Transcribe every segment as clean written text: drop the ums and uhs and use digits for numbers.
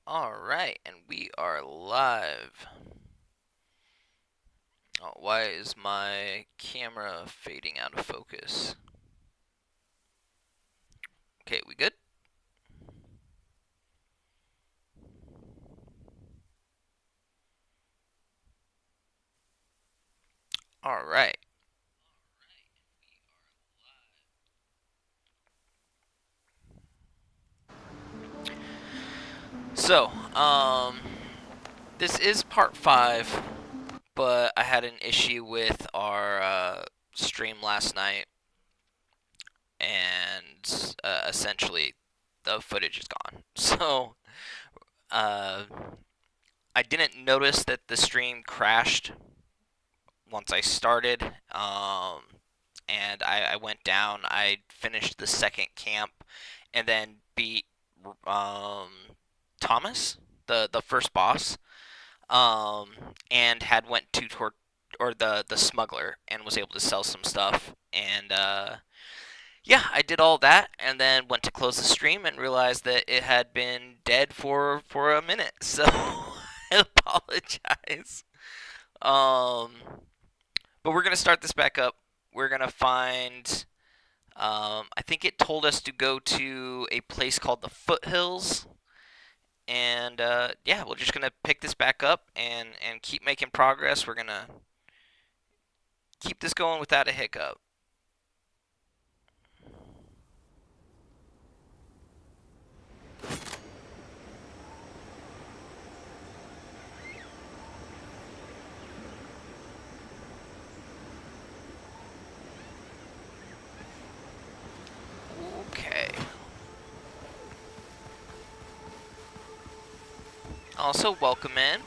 Alright, and we are live. Oh, why is my camera fading out of focus? Okay, we good? Alright. So, this is part 5, but I had an issue with our stream last night, and essentially the footage is gone. So, I didn't notice that the stream crashed once I started, and I went down. I finished the second camp, and then beat um, Thomas, the first boss, and had went to toward or the smuggler and was able to sell some stuff. And yeah, I did all that, and then went to close the stream and realized that it had been dead for a minute. So I apologize. Um, but we're gonna start this back up. We're gonna find. I think it told us to go to a place called the Foothills, and yeah, we're just gonna pick this back up and keep making progress. We're gonna keep this going without a hiccup. Okay. Also, welcome in.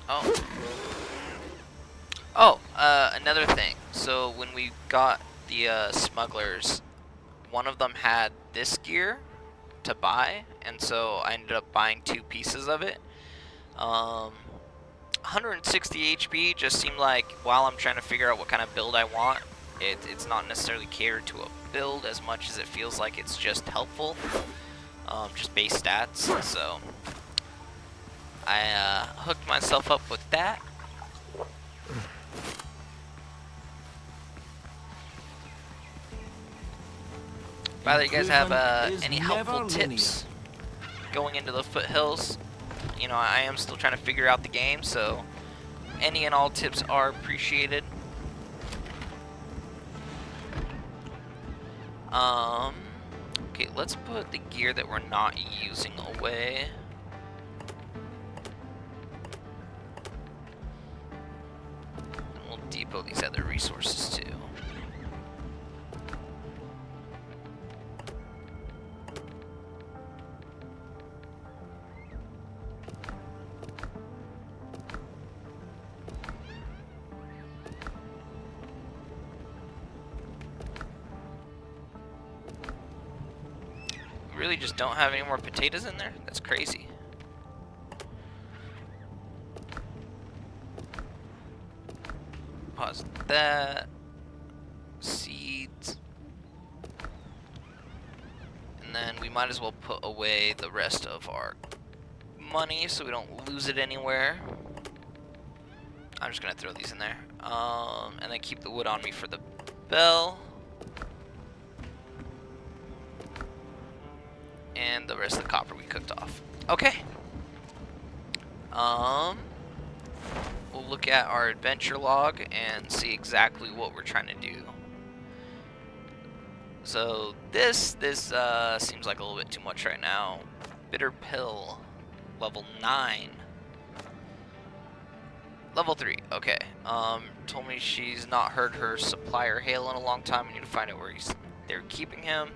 Oh. Oh, another thing. So when we got the smugglers, one of them had this gear to buy, and so I ended up buying 2 pieces of it. 160 HP just seemed like, while I'm trying to figure out what kind of build I want, it's not necessarily catered to a build as much as it feels like it's just helpful, just base stats. So I hooked myself up with that. By the way, you guys have any helpful tips going into the foothills? You know, I am still trying to figure out the game, so any and all tips are appreciated. Okay, let's put the gear that we're not using away. And we'll depot these other resources too. Really just don't have any more potatoes in there? That's crazy. Pause that. Seeds. And then we might as well put away the rest of our money so we don't lose it anywhere. I'm just gonna throw these in there. And then keep the wood on me for the bell. And the rest of the copper we cooked off. Okay. We'll look at our adventure log and see exactly what we're trying to do. So this seems like a little bit too much right now. Bitter pill, level 9. Level 3, okay. Told me she's not heard her supplier hail in a long time. We need to find out where they're keeping him.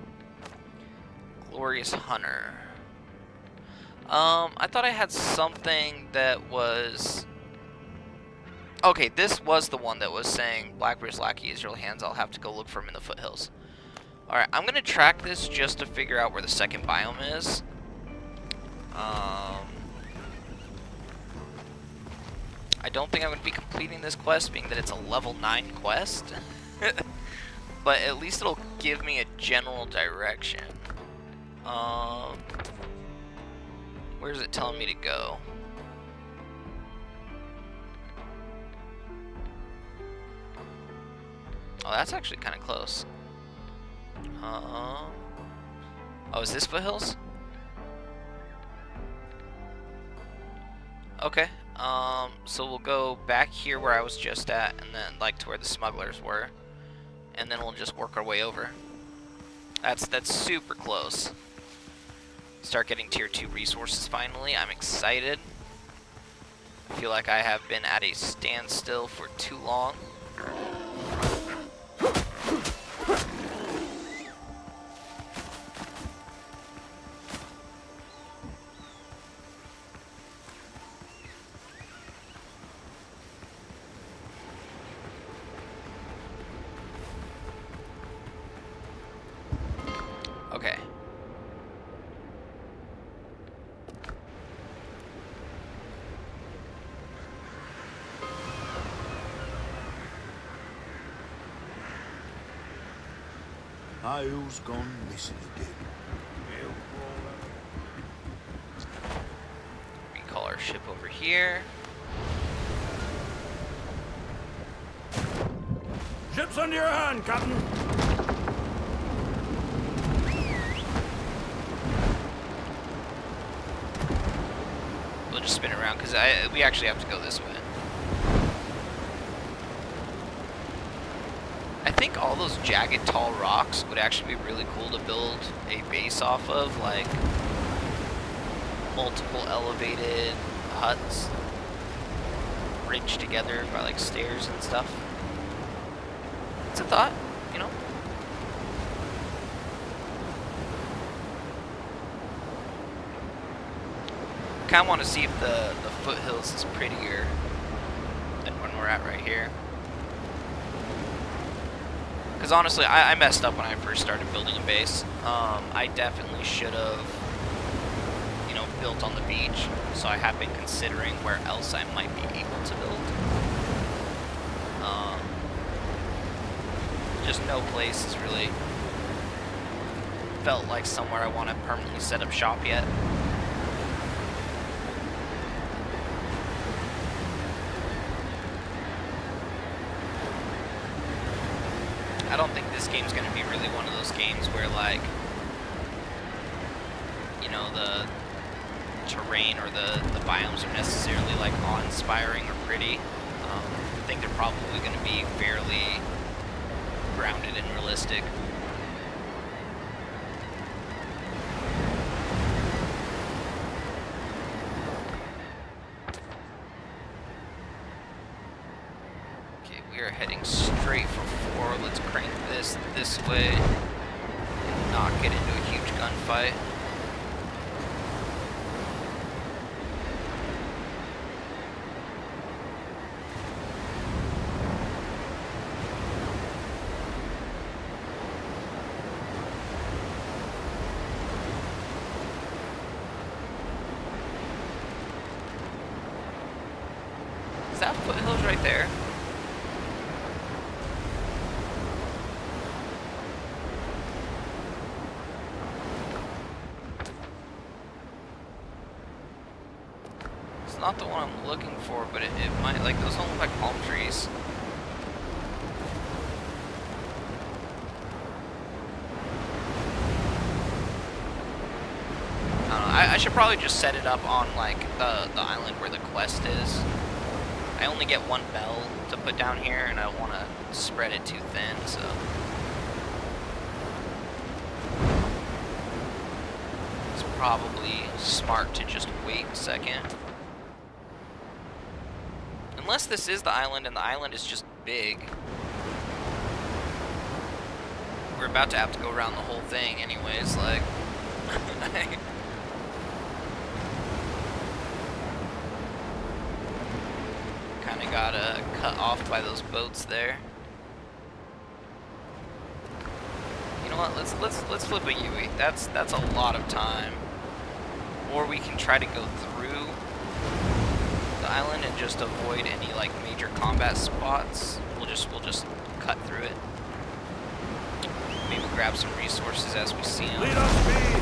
Glorious Hunter. I thought I had something that was... Okay, this was the one that was saying Blackbeard's lackey is your hands. I'll have to go look for him in the foothills. Alright, I'm gonna track this just to figure out where the second biome is. I don't think I'm going to be completing this quest, being that it's a level 9 quest. But at least it'll give me a general direction. Where is it telling me to go? Oh, that's actually kind of close. Oh, is this foothills? Okay. So we'll go back here where I was just at, and then like to where the smugglers were, and then we'll just work our way over. That's super close. Start getting tier 2 resources finally. I'm excited. I feel like I have been at a standstill for too long. Okay. Niall's gone missing again. Recall our ship over here. Ship's under your hand, Captain. We'll just spin around because we actually have to go this way. I think all those jagged tall rocks would actually be really cool to build a base off of, like multiple elevated huts bridged together by like stairs and stuff. It's a thought, you know? I kind of want to see if the foothills is prettier than when we're at right here. Because honestly, I messed up when I first started building a base. I definitely should have, you know, built on the beach. So I have been considering where else I might be able to build. Just no place has really felt like somewhere I want to permanently set up shop yet. I don't think this game's going to be really one of those games where, like, you know, the terrain or the biomes are necessarily, like, awe-inspiring or pretty. I think they're probably going to be fairly grounded and realistic. Okay, we are heading straight for 4. Let's crank this way and not get into a huge gunfight. Is that foothills right there? It's not the one I'm looking for, but it might, like, those don't look like palm trees. I don't know, I should probably just set it up on, like, the island where the quest is. I only get one bell to put down here, and I don't want to spread it too thin, so... It's probably smart to just wait a second. Unless this is the island, and the island is just big. We're about to have to go around the whole thing anyways, like... Kinda gotta cut off by those boats there. You know what? Let's flip a Yui. That's a lot of time. Or we can try to go through the island and and just avoid any like major combat spots. We'll just cut through it. Maybe grab some resources as we see them. Lead on speed!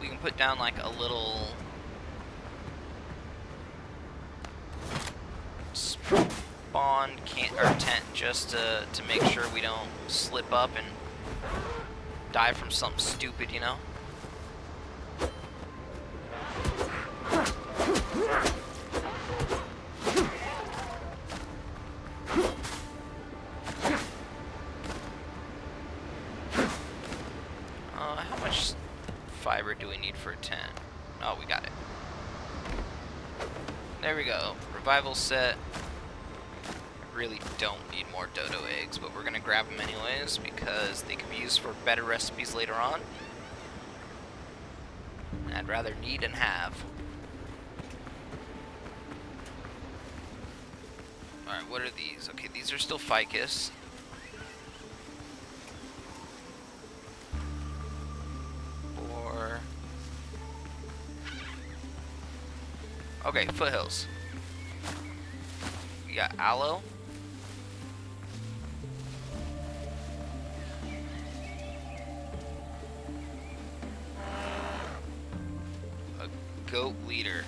We can put down like a little spawn tent just to make sure we don't slip up and die from something stupid, you know? How much fiber do we need for a tent? Oh, we got it. There we go. Revival set. I really don't need more dodo eggs, but we're gonna grab them anyways because they can be used for better recipes later on. I'd rather need than have. Alright, what are these? Okay, these are still ficus. Okay, foothills. We got aloe. A goat leader.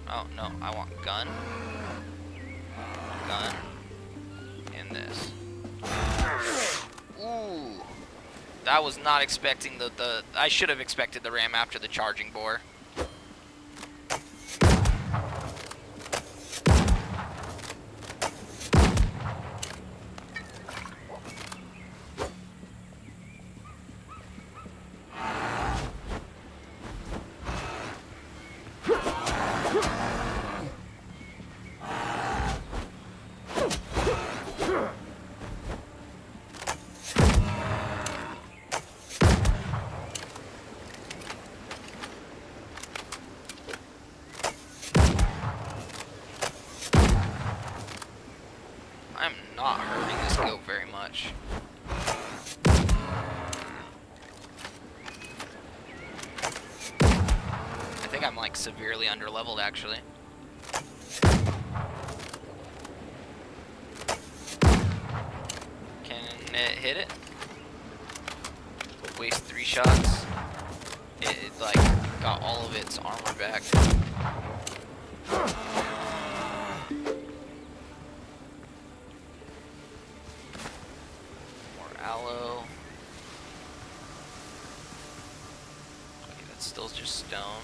Oh, no, I want gun. Gun. And this. Ooh. I was not expecting the I should have expected the ram after the charging boar. I'm not hurting this goat very much. I think I'm like severely underleveled actually. Can it hit it? Waste 3 shots. It like got all of its armor back. Aloe. Okay, that's still just stone.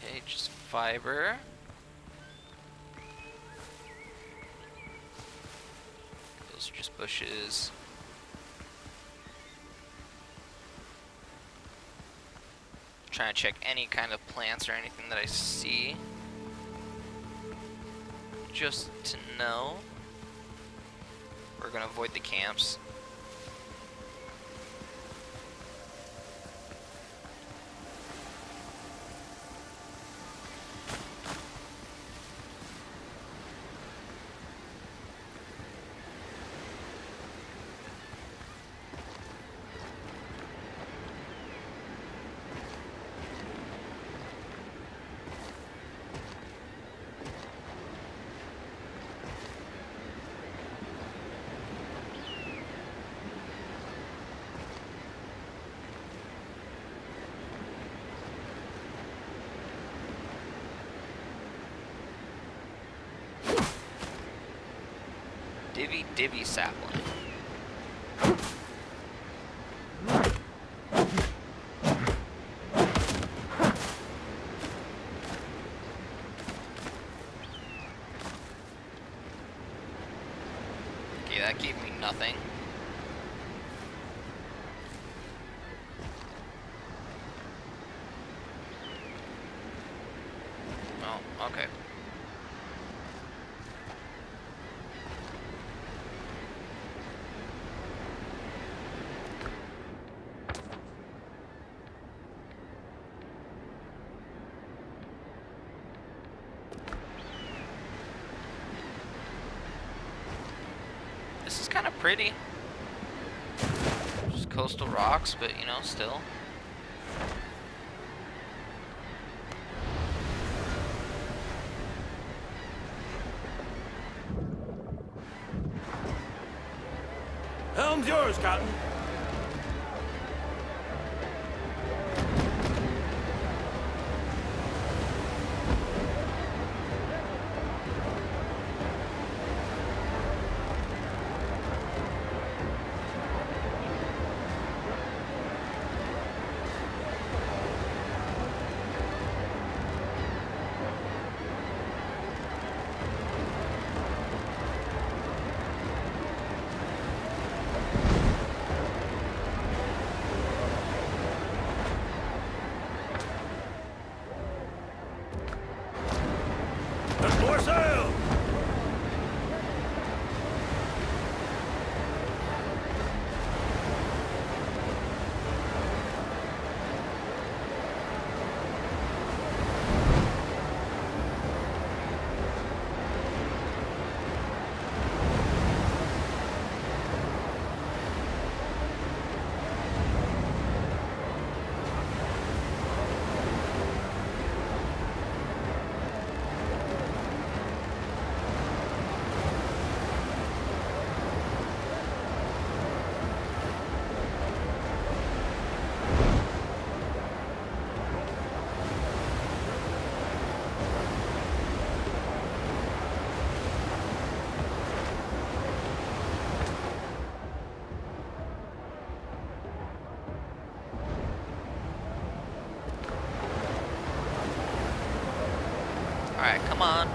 Okay, just fiber. Those are just bushes. Trying to check any kind of plants or anything that I see, just to know. We're gonna avoid the camps. Divvy sapling. Okay, that gave me nothing. okay. This is kind of pretty. Just coastal rocks, but you know, still. Helm's yours, Captain. There's more sail! Alright, come on.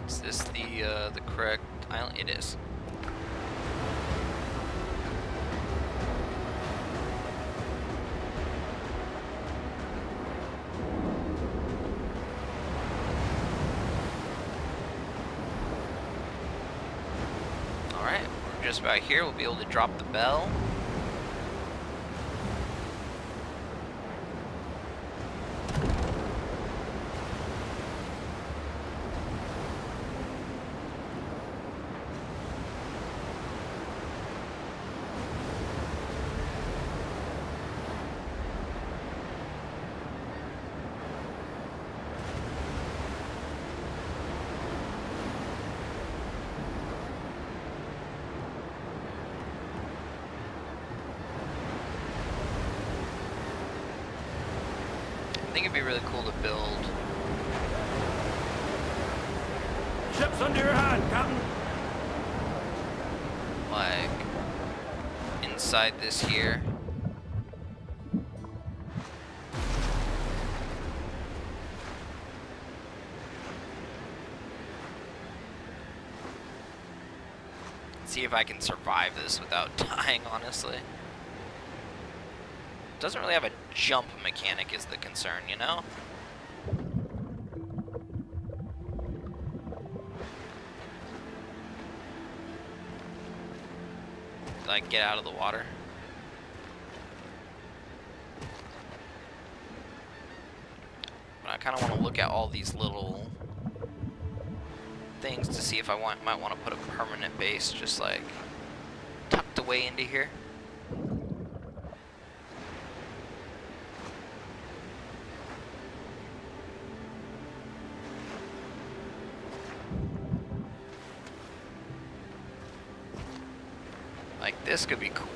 Is this the correct island? It is. Alright, we're just about here. We'll be able to drop the bell. I think it'd be really cool to build. Ship's under your hand, Captain. Like inside this here. See if I can survive this without dying, honestly. doesn't really have a jump mechanic is the concern, you know? Like, get out of the water. But I kind of want to look at all these little things to see if I might want to put a permanent base just like tucked away into here. Like, this could be cool.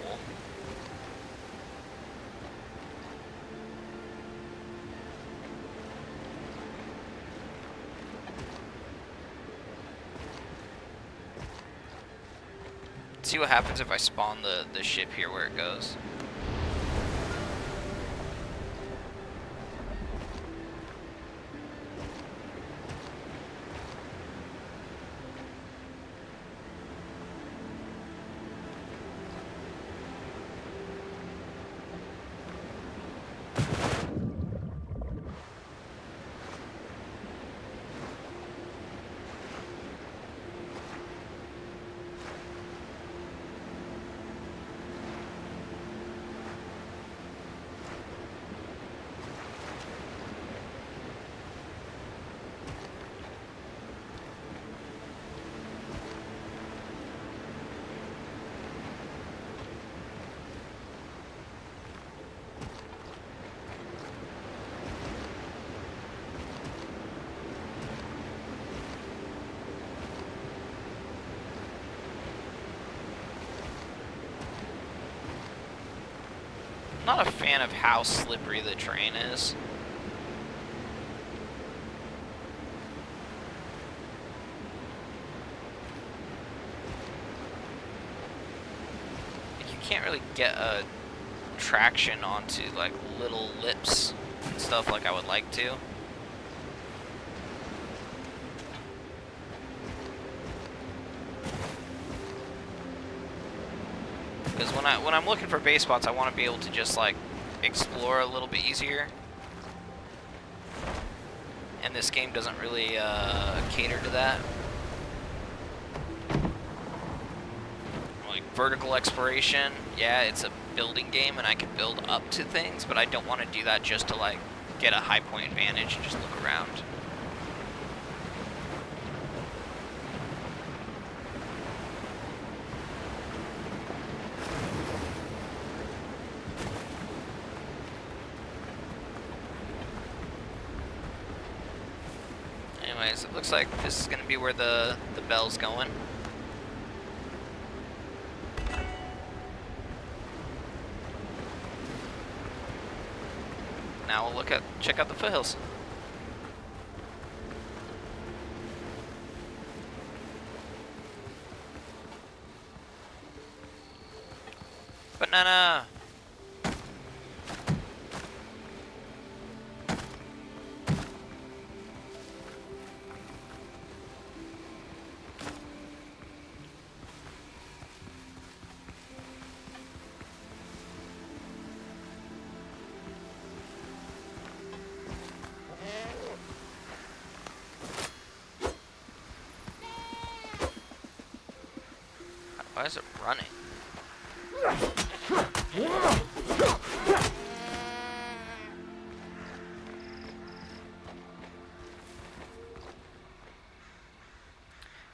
See what happens if I spawn the ship here where it goes. Not a fan of how slippery the terrain is. Like, you can't really get a traction onto like little lips and stuff like I would like to. Because when I'm looking for base spots, I want to be able to just like explore a little bit easier. And this game doesn't really cater to that. Like vertical exploration, yeah, it's a building game and I can build up to things, but I don't want to do that just to like get a high point advantage and just look around. Anyways, it looks like this is going to be where the bell's going. Now we'll check out the foothills. Banana! Why is it running?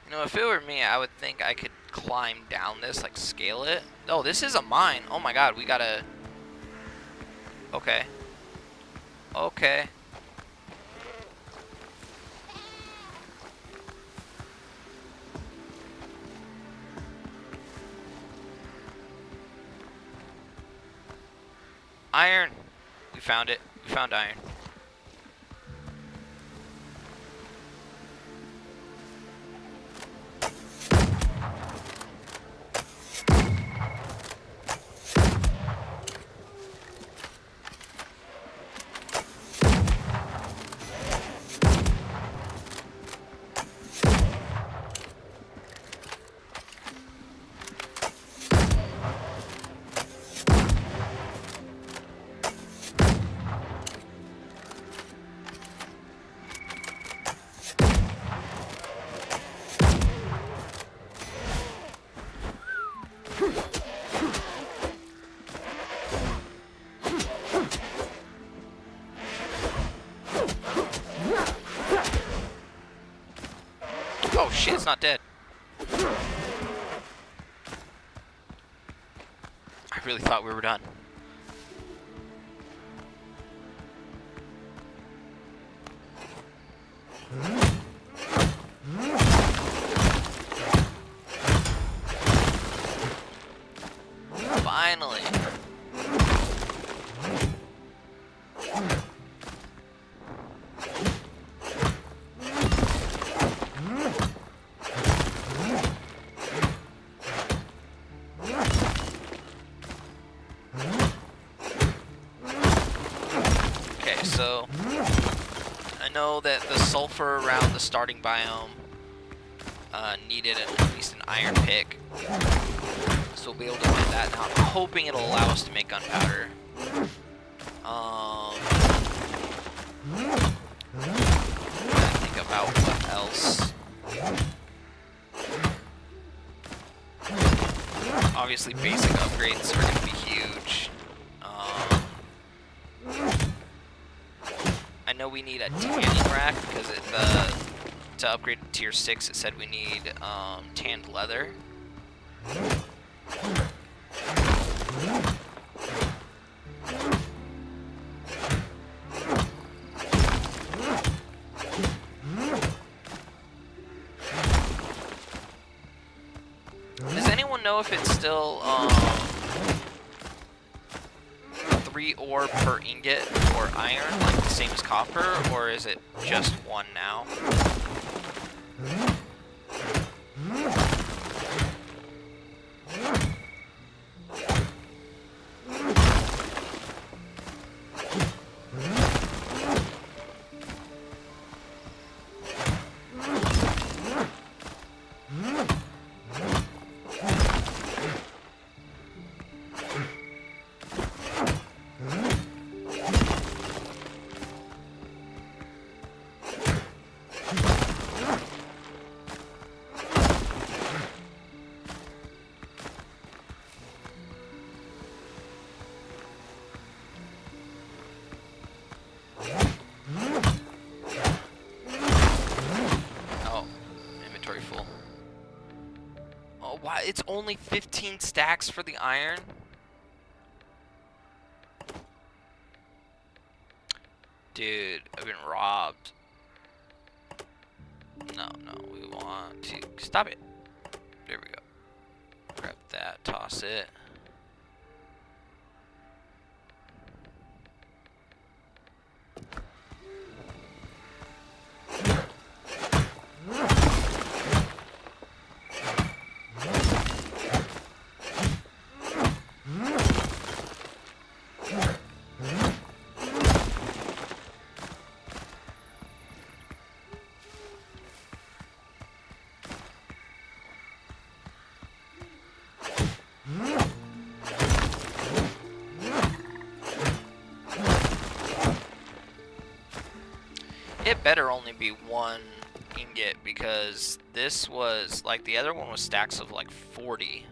You know, if it were me, I would think I could climb down this, like scale it. Oh, this is a mine. Oh my god, we gotta... Okay. Okay. Iron. We found it. We found iron. it's not dead. I really thought we were done. Finally. Okay, so I know that the sulfur around the starting biome needed at least an iron pick. So we'll be able to get that now. I'm hoping it'll allow us to make gunpowder. Think about what else. Obviously, basic upgrades are going to be huge. I know we need a tanning rack because to upgrade to tier 6, it said we need tanned leather. Does anyone know if it's still 3 ore per ingot for iron, like the same as copper, or is it just 1 now? It's only 15 stacks for the iron? Dude, I've been robbed. No, we want to... Stop it. There we go. Grab that, toss it. It better only be 1 ingot because this was, like, the other one was stacks of like 40.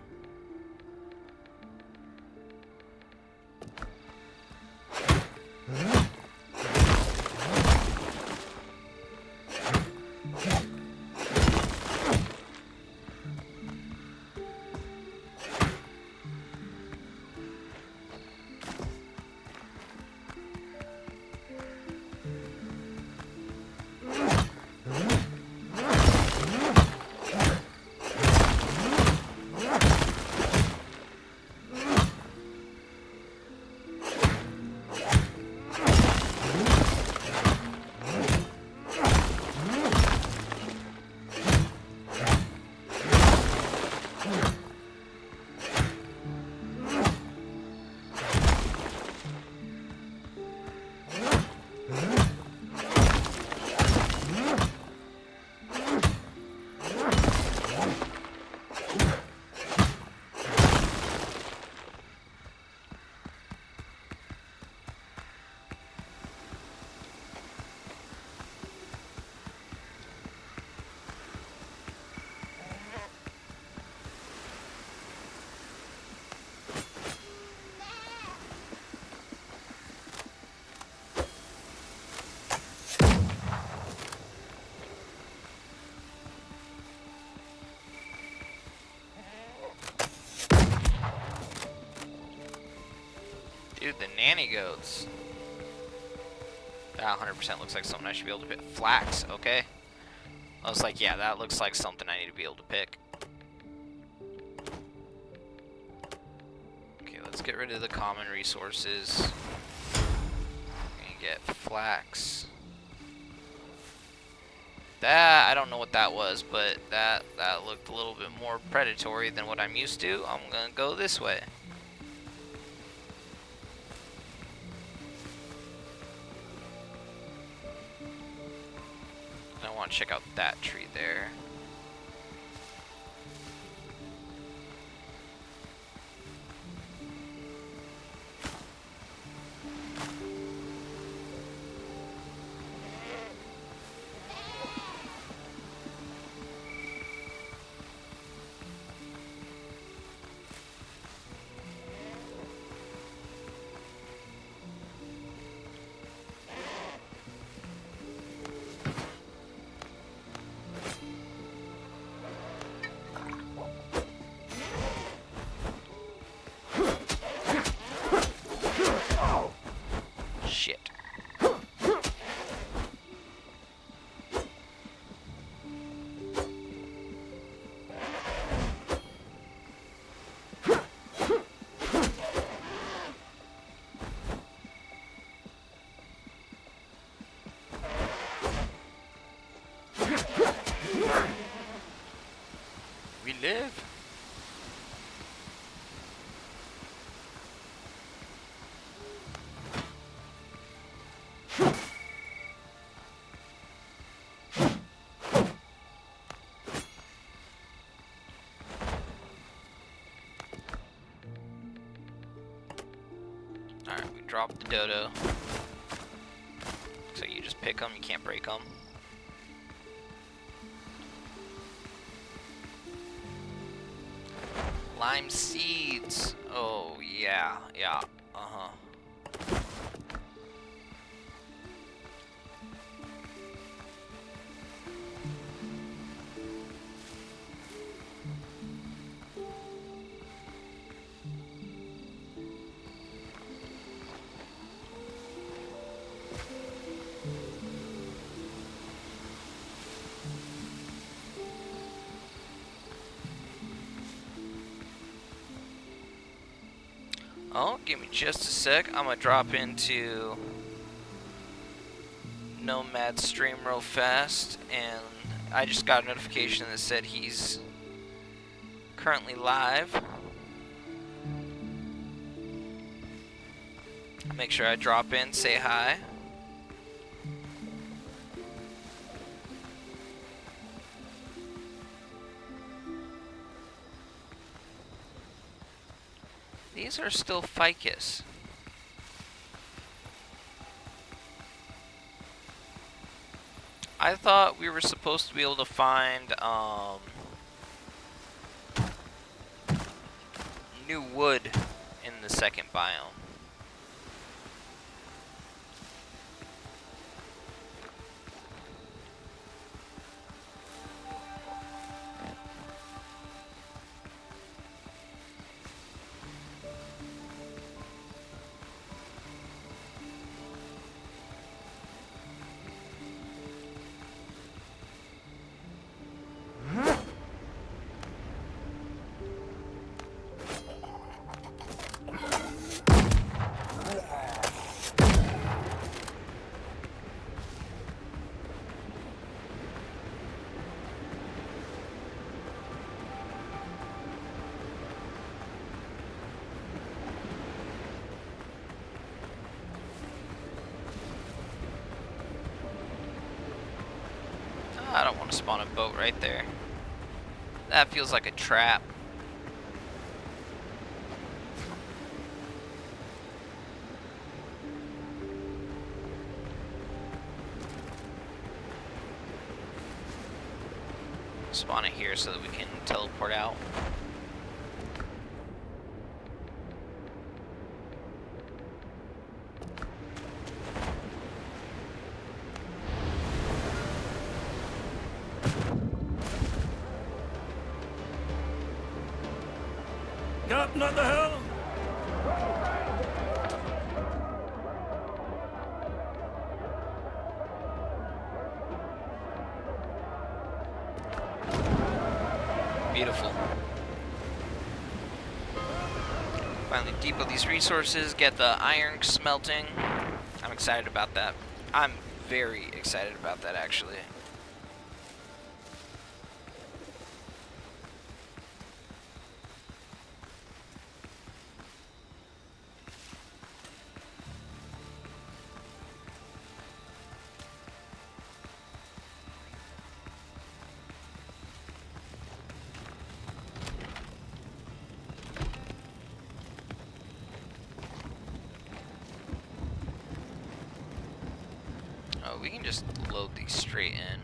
Dude, the nanny goats. That 100% looks like something I should be able to pick. Flax, okay. I was like, yeah, that looks like something I need to be able to pick. Okay, let's get rid of the common resources. And get flax. That, I don't know what that was, but that looked a little bit more predatory than what I'm used to. I'm gonna go this way. I want to check out that tree there. Shit. We live. Alright, we dropped the dodo. So you just pick them, you can't break them. Lime seeds. Oh, yeah, yeah, uh-huh. Oh, give me just a sec. I'm gonna drop into Nomad stream real fast, and I just got a notification that said he's currently live. Make sure I drop in, say hi. These are still ficus. I thought we were supposed to be able to find new wood in the second biome. I don't want to spawn a boat right there. That feels like a trap. Spawn it here so that we can teleport out. Captain at the helm! Beautiful. Finally depot these resources, get the iron smelting. I'm excited about that. I'm very excited about that, actually. Oh, we can just load these straight in.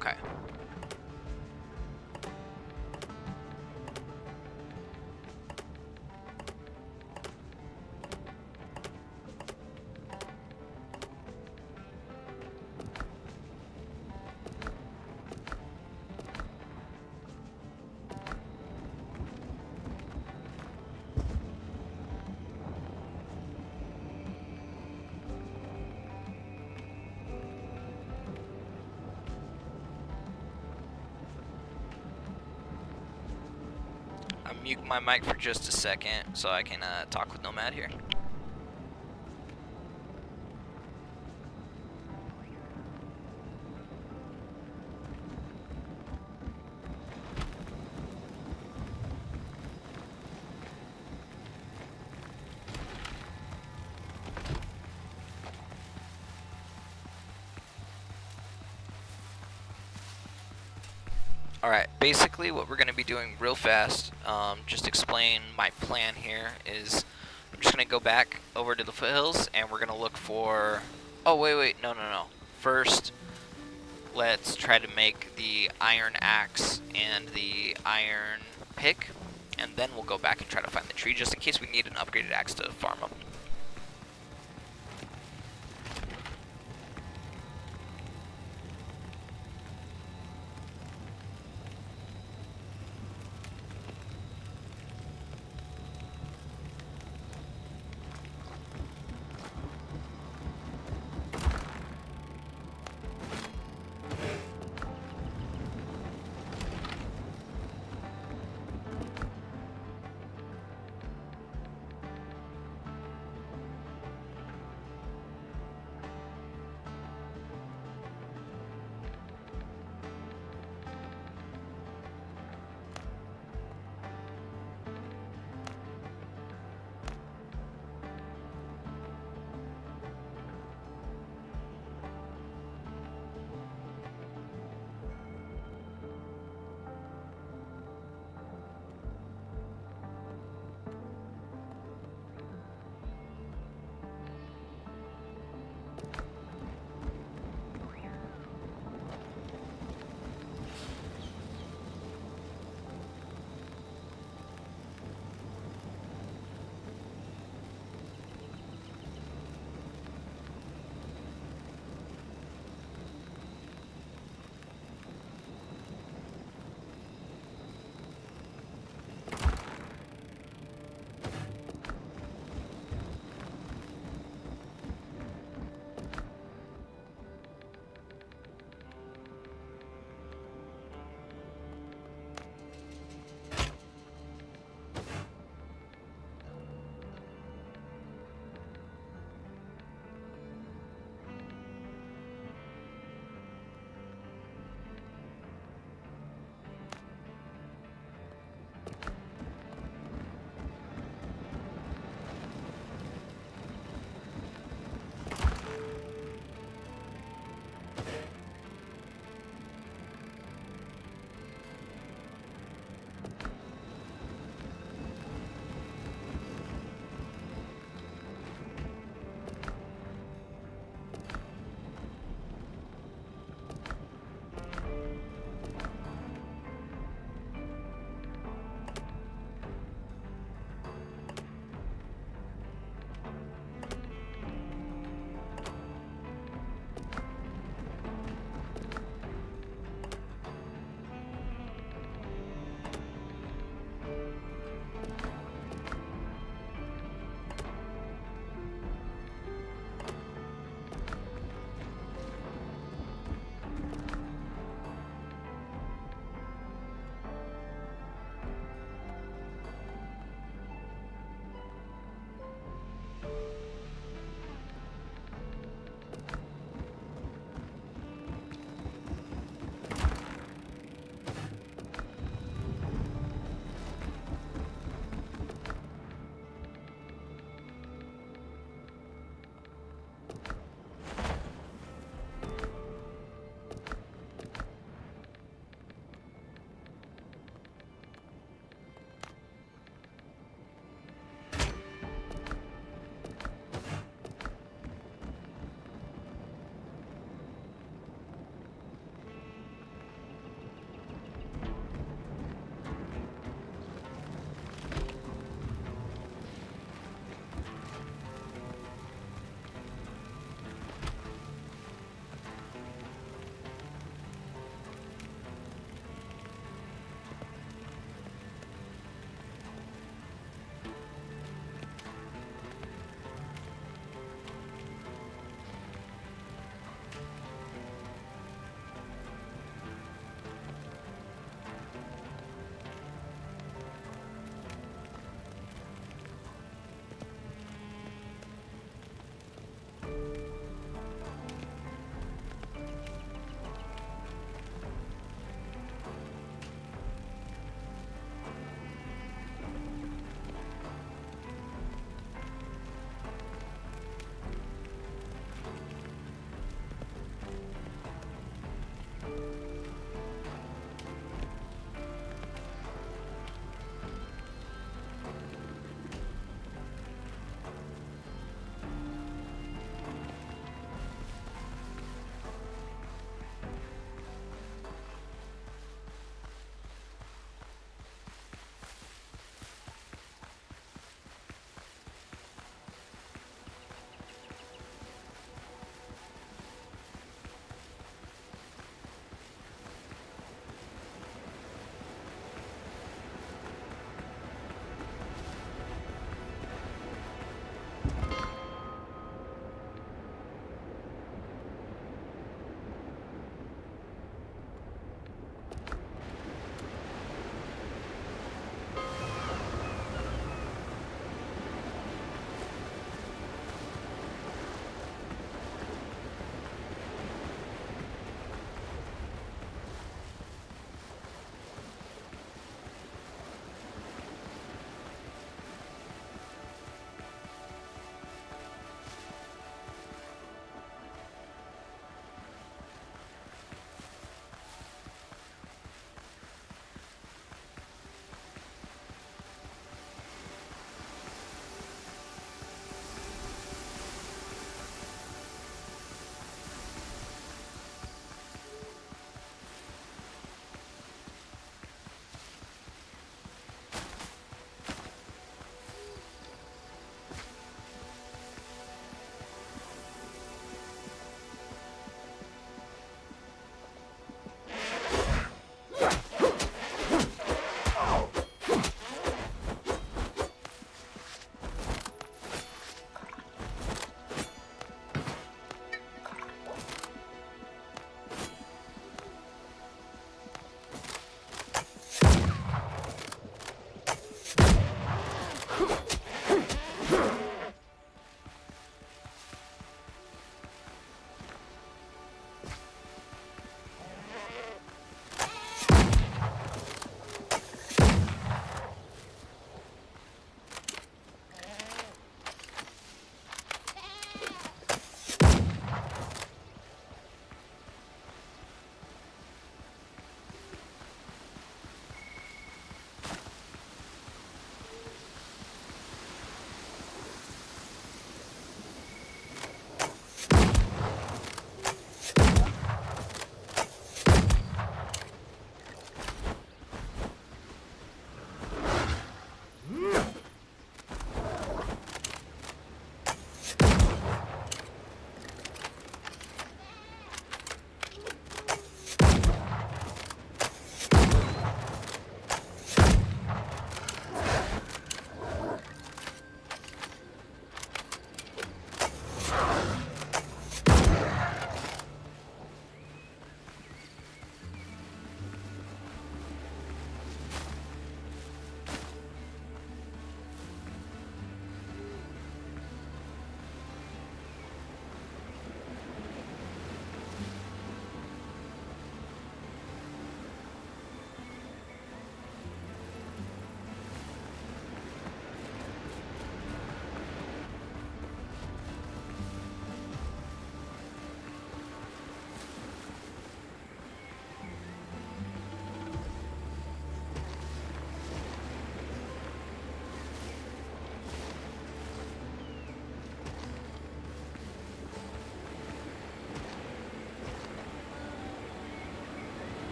Okay. I'm mute my mic for just a second so I can talk with Nomad here. Alright, basically what we're going to be doing real fast, just explain my plan here, is I'm just going to go back over to the foothills and we're going to look for... Oh, wait, no. First, let's try to make the iron axe and the iron pick, and then we'll go back and try to find the tree, just in case we need an upgraded axe to farm up.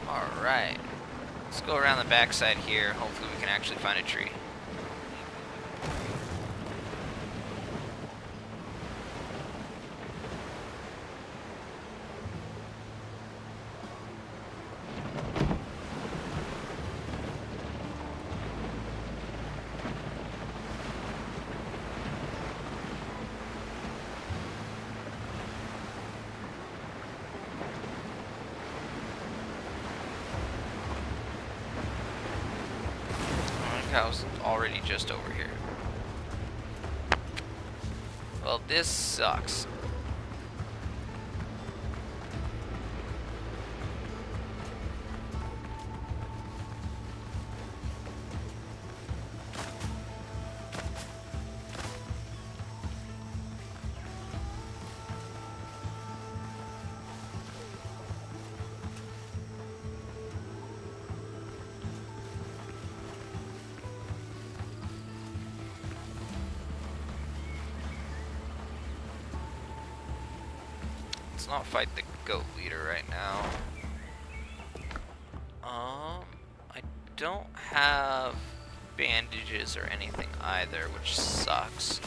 Alright. Let's go around the backside here. Hopefully we can actually find a tree. I was already just over here. Well, this sucks. Let's not fight the goat leader right now. I don't have bandages or anything either, which sucks.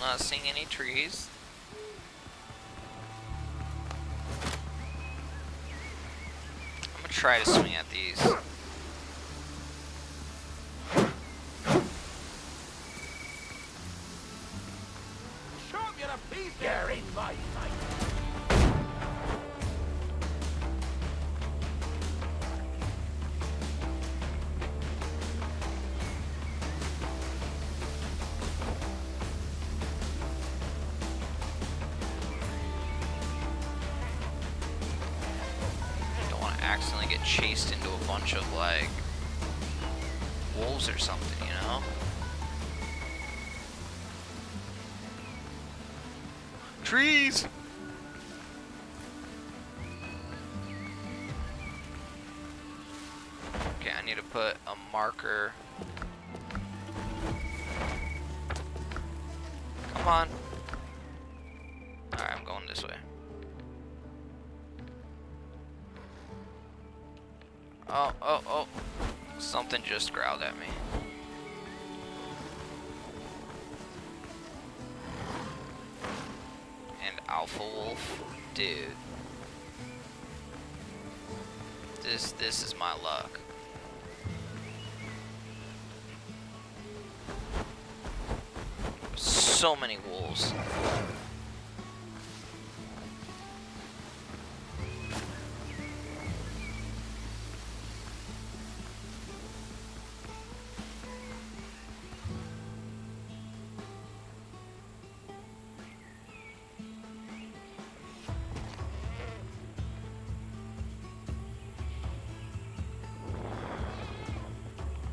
Not seeing any trees. I'm gonna try to swing at these. Chop you to pieces! You're in my sight! Accidentally get chased into a bunch of like wolves or something, you know? Trees! Okay, I need to put a marker. Come on. Alright, I'm going this way. Oh. Something just growled at me. And Alpha Wolf? Dude. This is my luck. So many wolves.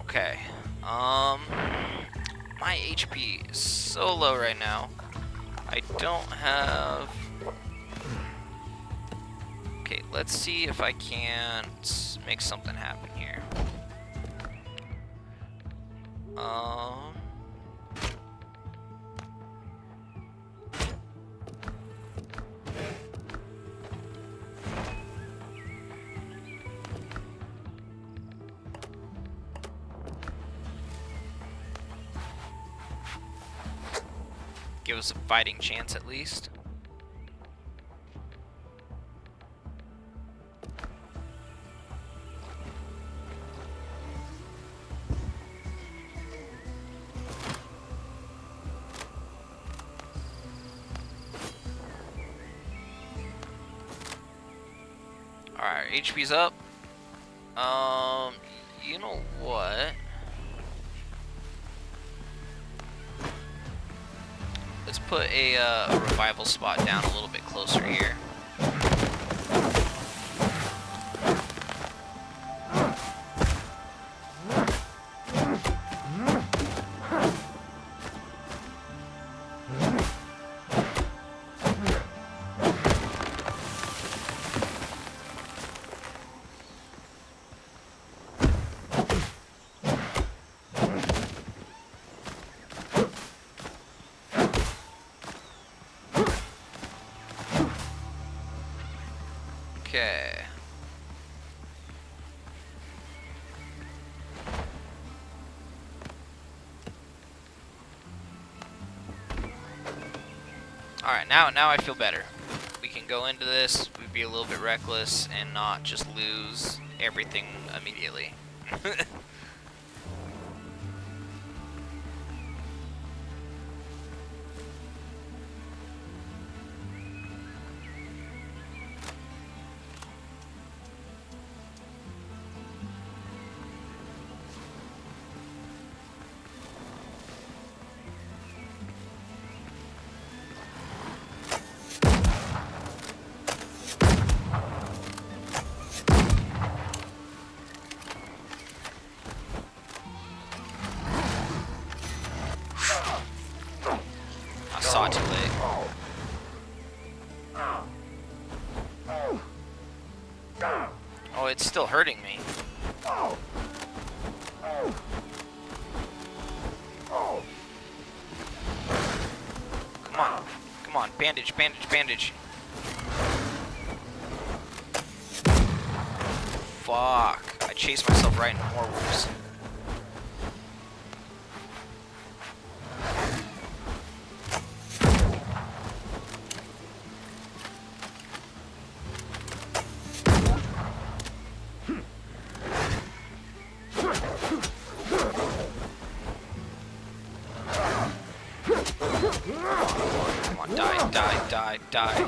Okay, my HP is so low right now. I don't have... Okay, let's see if I can't make something happen here. Give us a fighting chance at least. Alright, HP's up. You know what? Let's put a revival spot down a little bit closer here. Okay. Alright, now I feel better. We can go into this, we'd be a little bit reckless, and not just lose everything immediately. Saw it too late. Oh, it's still hurting me. Come on. Come on. Bandage, bandage, bandage. Fuck. I chased myself right into more wolves. Come on, die, die, die, die.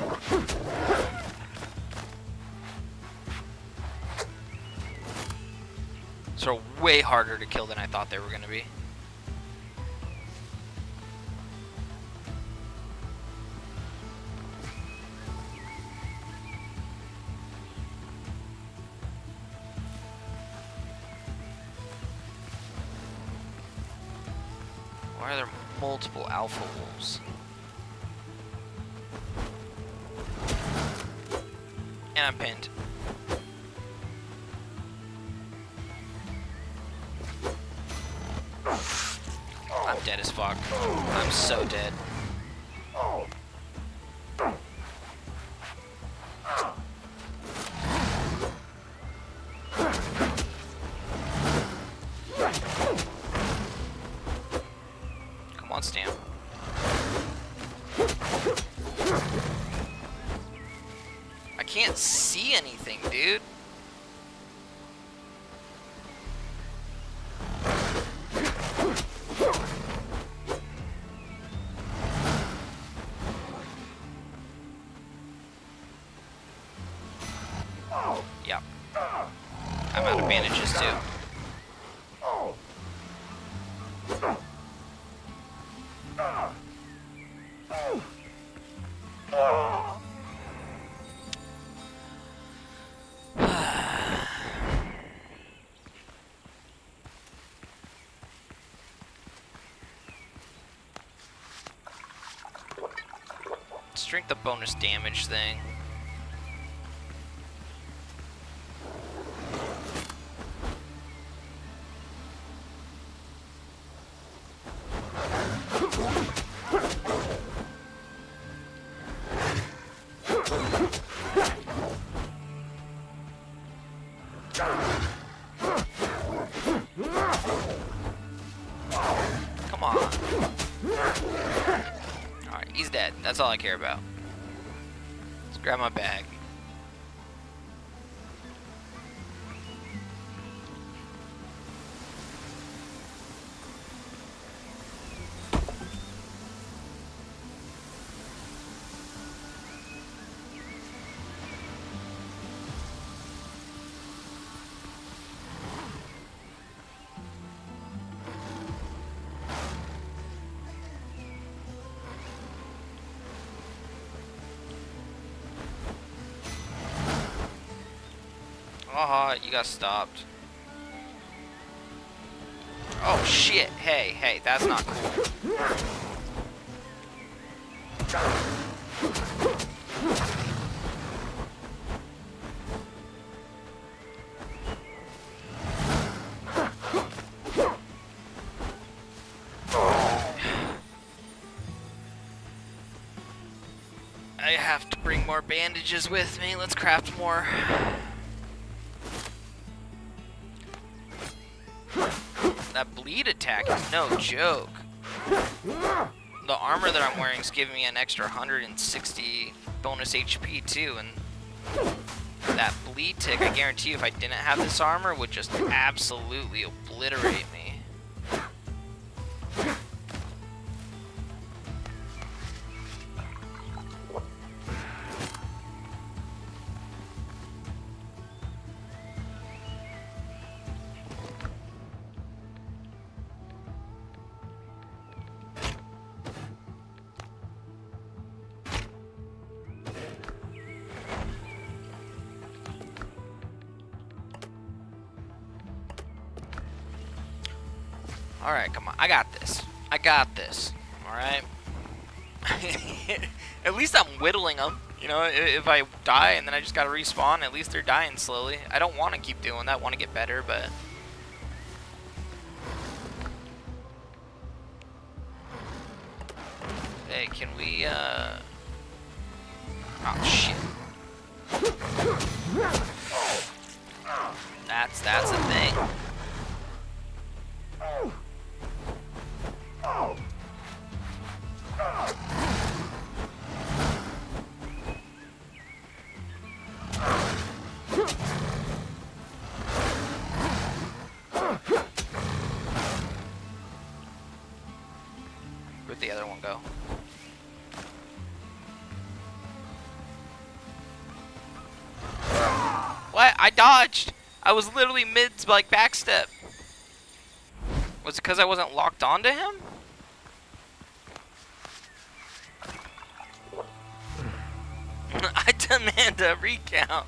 So way harder to kill than I thought they were gonna be. Why are there multiple alpha wolves? And I'm pinned. I'm dead as fuck. I'm so dead. Come on, Stam. I can't see anything, dude. Yep. I'm out of bandages too. Let's drink the bonus damage thing. Come on. Alright, he's dead. That's all I care about. Let's grab my bag. Haha, you got stopped. Oh shit, hey, that's not cool. I have to bring more bandages with me. Let's craft more. That bleed attack is no joke. The armor that I'm wearing is giving me an extra 160 bonus HP too, and that bleed tick, I guarantee you if I didn't have this armor, would just absolutely obliterate me. Alright, come on. I got this. I got this. Alright? At least I'm whittling them. You know, if I die and then I just gotta respawn, at least they're dying slowly. I don't want to keep doing that. I want to get better, but... Hey, can we, Oh, shit. That's a thing. Where'd the other one go? What? I dodged! I was literally mid, like, backstep. Was it because I wasn't locked onto him? I demand a recount.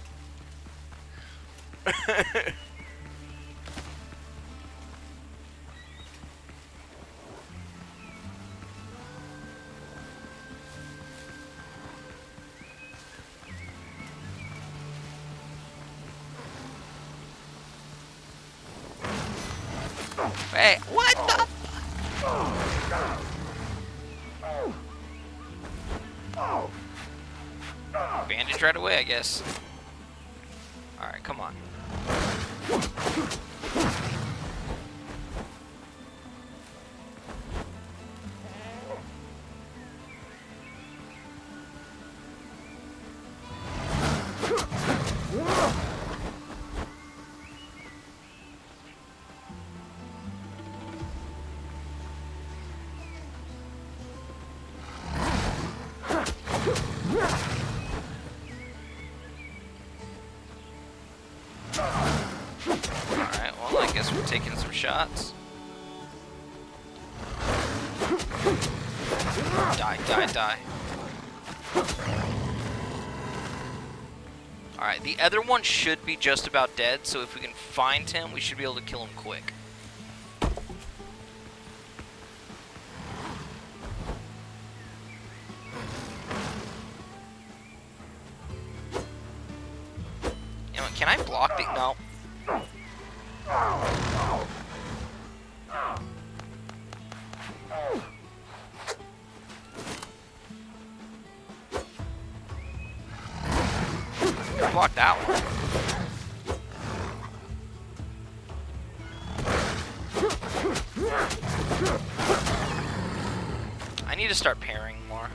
Hey, what the fuck? Bandage right away, I guess. Alright, come on. Alright, well, I guess we're taking some shots. Die, die, die. Alright, the other one should be just about dead, so if we can find him, we should be able to kill him quick. You know, can I block the... No. Block that one. I need to start parrying more.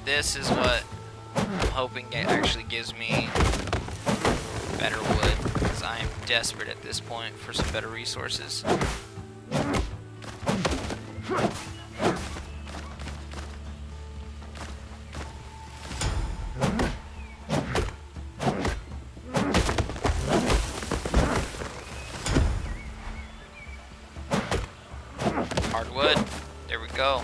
This is what I'm hoping it actually gives me better wood, because I am desperate at this point for some better resources. hardwood. There we go.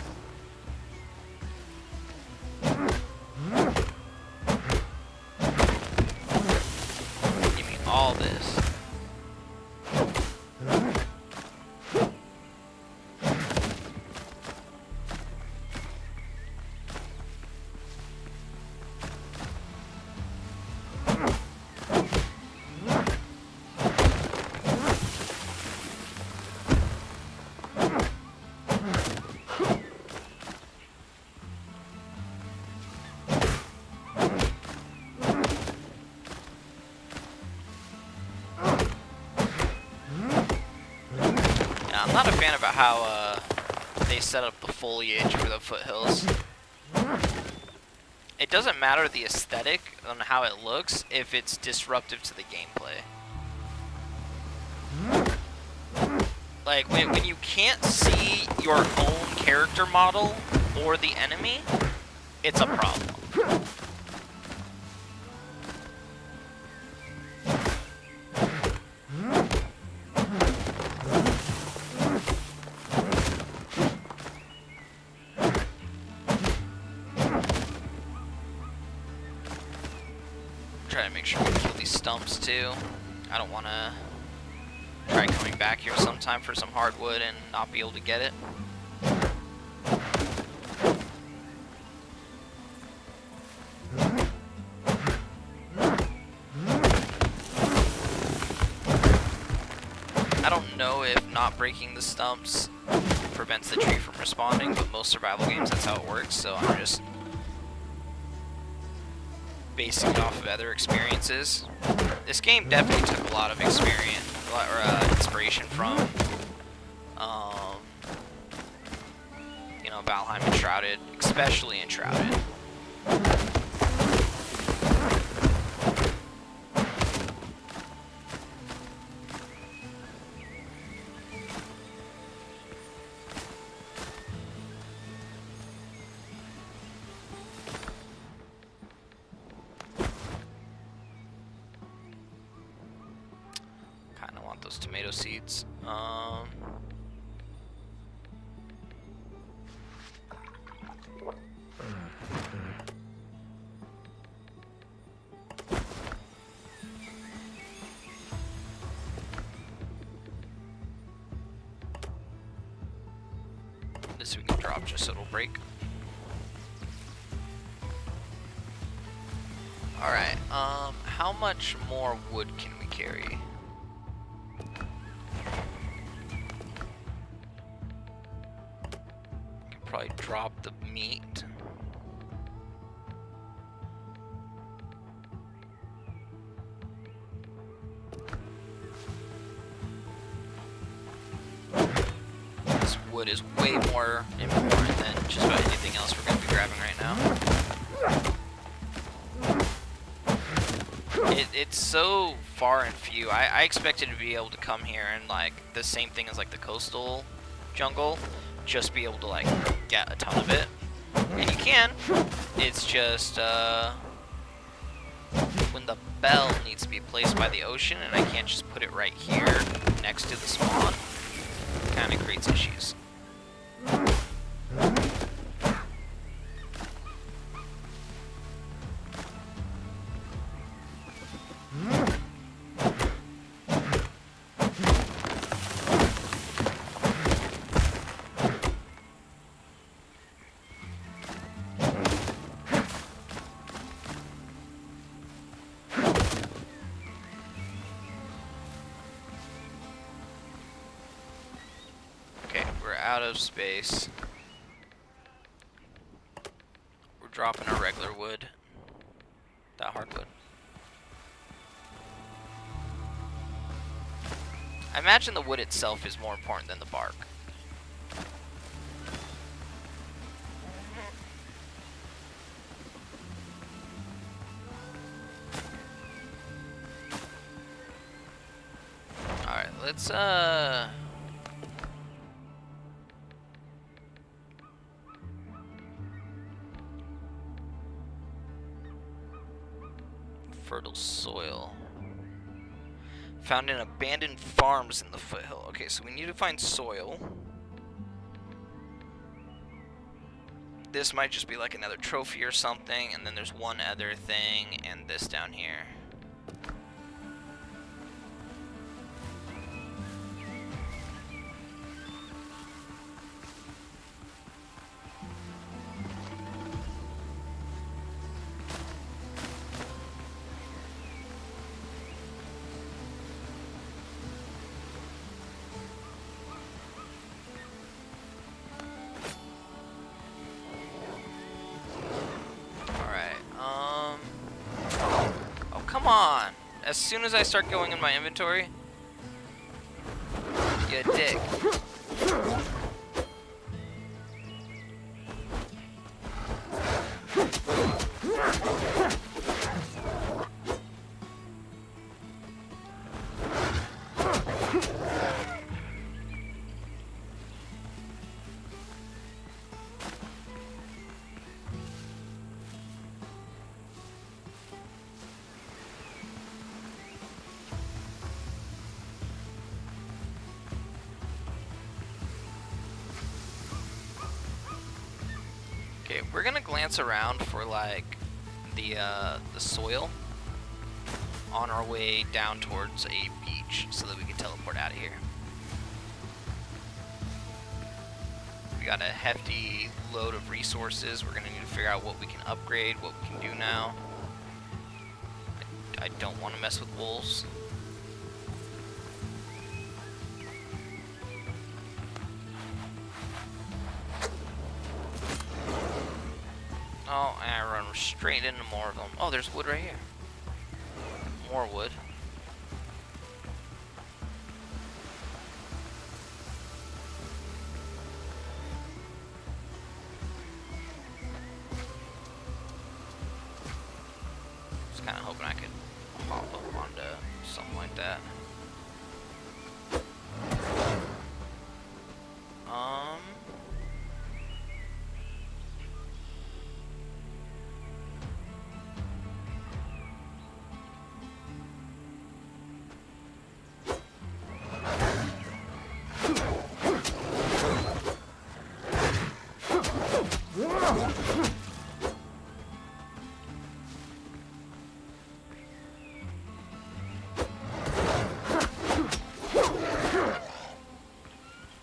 Give me all this. I'm not a fan about how they set up the foliage for the foothills. It doesn't matter the aesthetic on how it looks if it's disruptive to the gameplay. Like, when you can't see your own character model or the enemy, it's a problem. Try to make sure we kill these stumps too. I don't want to try coming back here sometime for some hardwood and not be able to get it. I don't know if not breaking the stumps prevents the tree from respawning, but most survival games that's how it works, so I'm just basing it off of other experiences. This game definitely took a lot of experience or inspiration from, you know, Valheim and Shrouded, especially in Shrouded. Those tomato seeds. This we can drop just so it'll break. Alright, how much more wood can we carry? Probably drop the meat. This wood is way more important than just about anything else we're going to be grabbing right now. It's so far and few. I expected to be able to come here and like the same thing as like the coastal jungle. Just be able to like get a ton of it, and you can. It's just when the bell needs to be placed by the ocean, and I can't just put it right here next to the spawn. Kind of creates issues. Out of space. We're dropping our regular wood. That hardwood. I imagine the wood itself is more important than the bark. Alright, let's fertile soil. Found in abandoned farms in the foothill. Okay, so we need to find soil. This might just be like another trophy or something, and then there's one other thing, and this down here. Oh, come on! As soon as I start going in my inventory, you dick. Okay, we're gonna glance around for like the soil on our way down towards a beach so that we can teleport out of here. We got a hefty load of resources. We're gonna need to figure out what we can upgrade, what we can do now. I don't want to mess with wolves. Oh, and I run straight into more of them. Oh, there's wood right here. More wood. Just kind of hoping I could hop up onto something like that.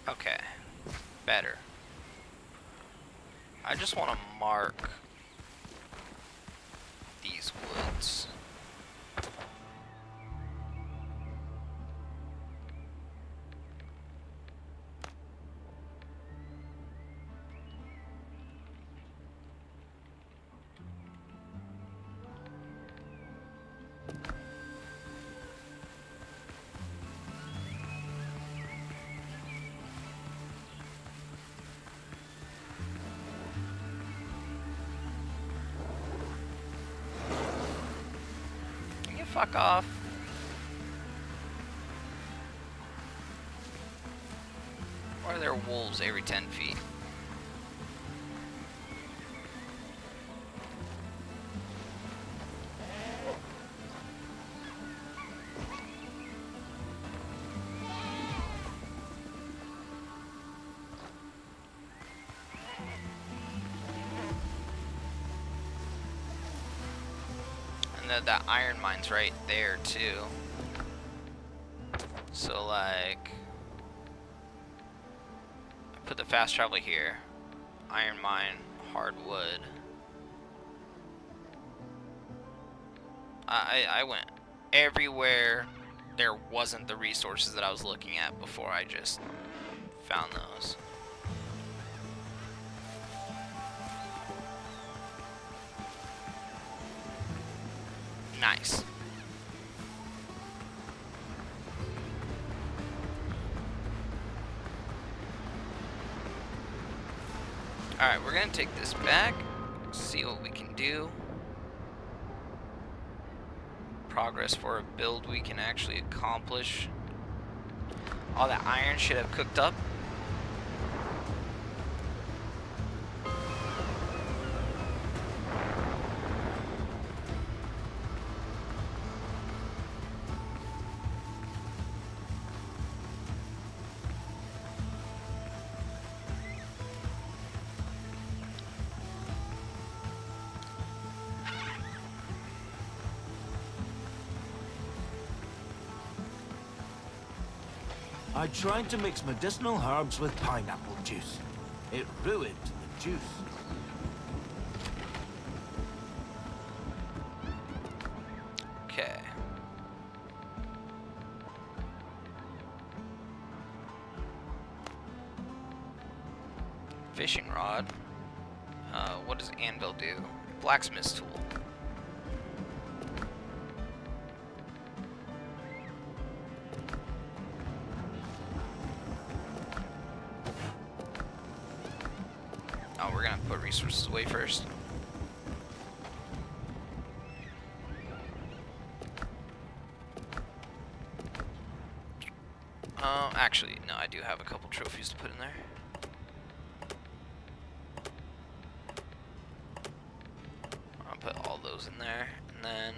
Okay, better. I just want to mark these woods. Fuck off. Why are there wolves every 10 feet? And that iron mine's right there too. So like, I put the fast travel here. Iron mine, hardwood. I went everywhere there wasn't the resources that I was looking at before I just found those. Nice. Alright, we're gonna take this back, see what we can do. Progress for a build we can actually accomplish. All that iron should have cooked up. I tried to mix medicinal herbs with pineapple juice. It ruined the juice. Okay. Fishing rod. What does anvil do? Blacksmith's tool. Oh, we're gonna put resources away first. Actually, no, I do have a couple trophies to put in there. I'll put all those in there, and then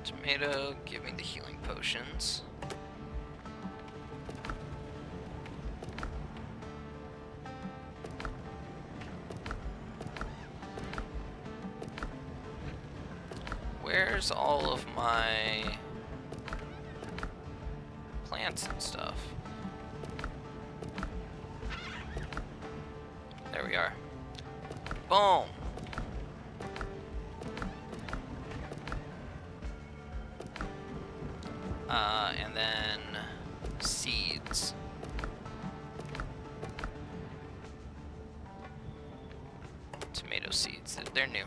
tomato, give me the healing potions. Where's all of my plants and stuff? There we are. Boom! And then seeds. Tomato seeds, they're new.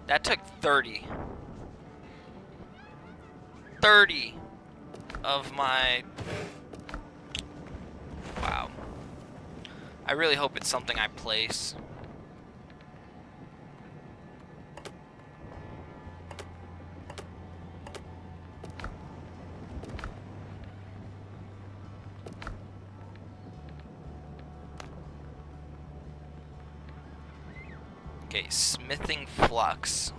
That took 30 of my... Wow. I really hope it's something I place. Okay, smithing flux.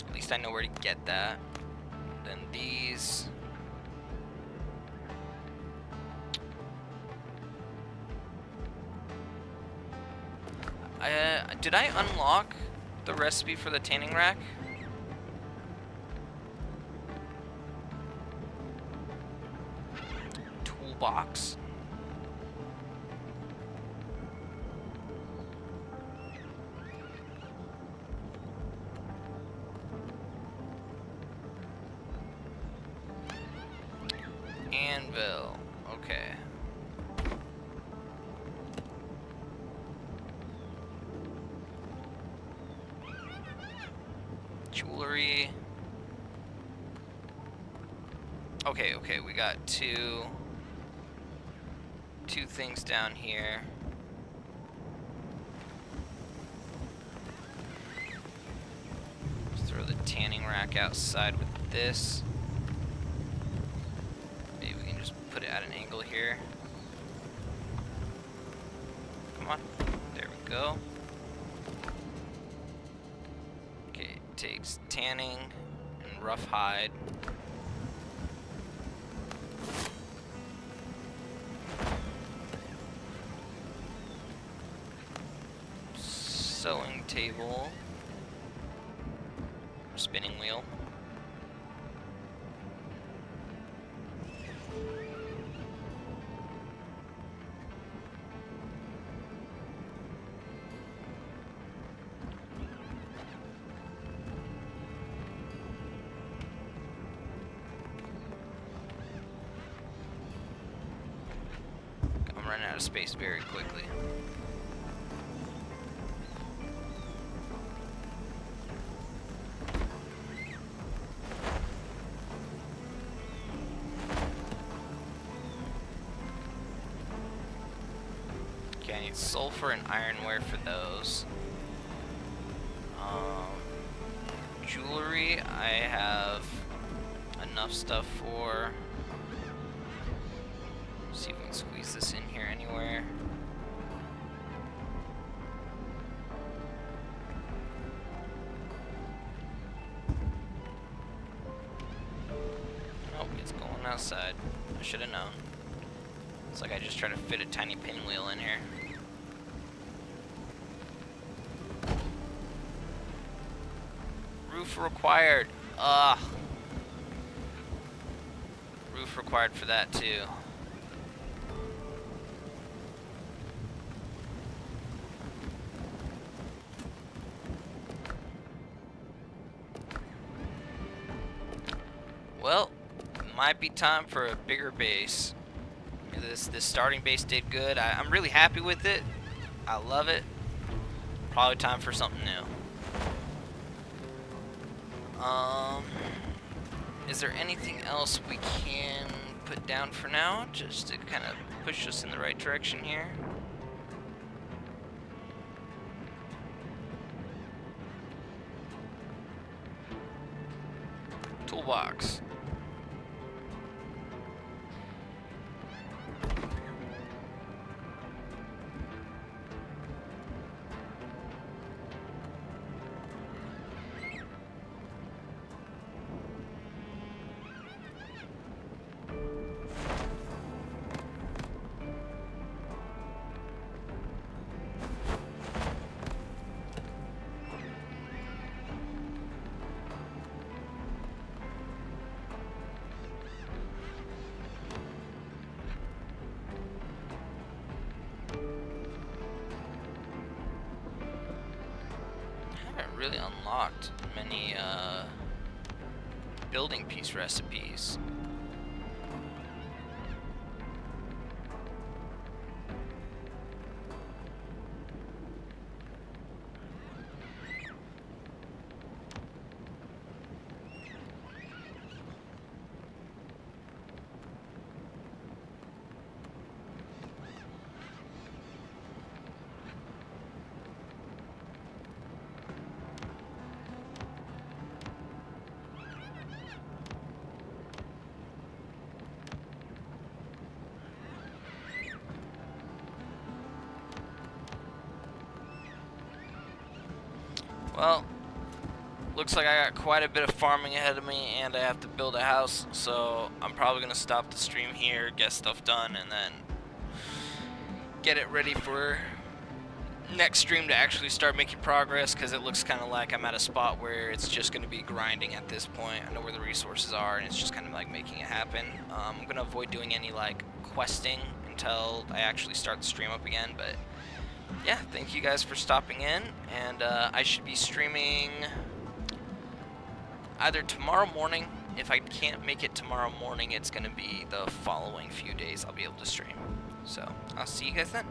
At least I know where to get that. Then these. Did I unlock the recipe for the tanning rack? Box. Anvil. Okay. Jewelry. Okay, we got two things down here. Let's throw the tanning rack outside with this. Maybe we can just put it at an angle here. Come on. There we go. Okay, it takes tanning and rough hide. Sewing table, spinning wheel. running out of space very quickly. Okay, I need sulfur and ironware for those. Jewelry, I have enough stuff for. See if we can squeeze this in here anywhere. Nope, it's going outside. I should have known. It's like I just tried to fit a tiny pinwheel in here. Roof required. Ugh. Roof required for that too. Well, it might be time for a bigger base. This starting base did good. I'm really happy with it. I love it. Probably time for something new. Is there anything else we can put down for now, just to kind of push us in the right direction here? Toolbox. Really unlocked many building piece recipes. Well, looks like I got quite a bit of farming ahead of me, and I have to build a house, so I'm probably going to stop the stream here, get stuff done, and then get it ready for next stream to actually start making progress, because it looks kind of like I'm at a spot where it's just going to be grinding at this point. I know where the resources are, and it's just kind of like making it happen. I'm going to avoid doing any like questing until I actually start the stream up again, but yeah, thank you guys for stopping in, and I should be streaming either tomorrow morning. If I can't make it tomorrow morning, it's going to be the following few days I'll be able to stream. So, I'll see you guys then.